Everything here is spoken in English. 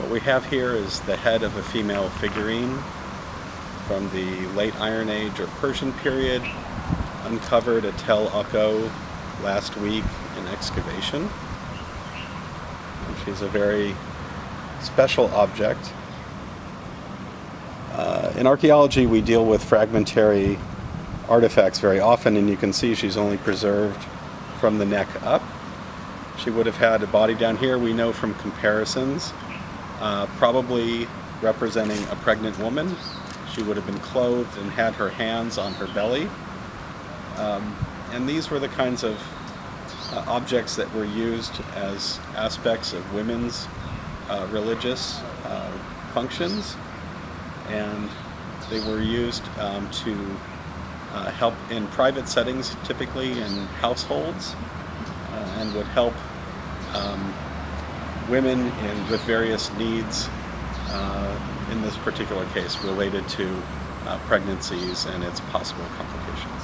What we have here is the head of a female figurine from the late Iron Age or Persian period, uncovered at Tel Akko last week in excavation. And she's a very special object. In archaeology, we deal with fragmentary artifacts very often, and you can see she's only preserved from the neck up. She would have had a body down here, we know from comparisons, probably representing a pregnant woman. She would have been clothed and had her hands on her belly. And these were the kinds of objects that were used as aspects of women's religious functions. And they were used to help in private settings, typically in households, and would help women with various needs, in this particular case related to pregnancies and its possible complications.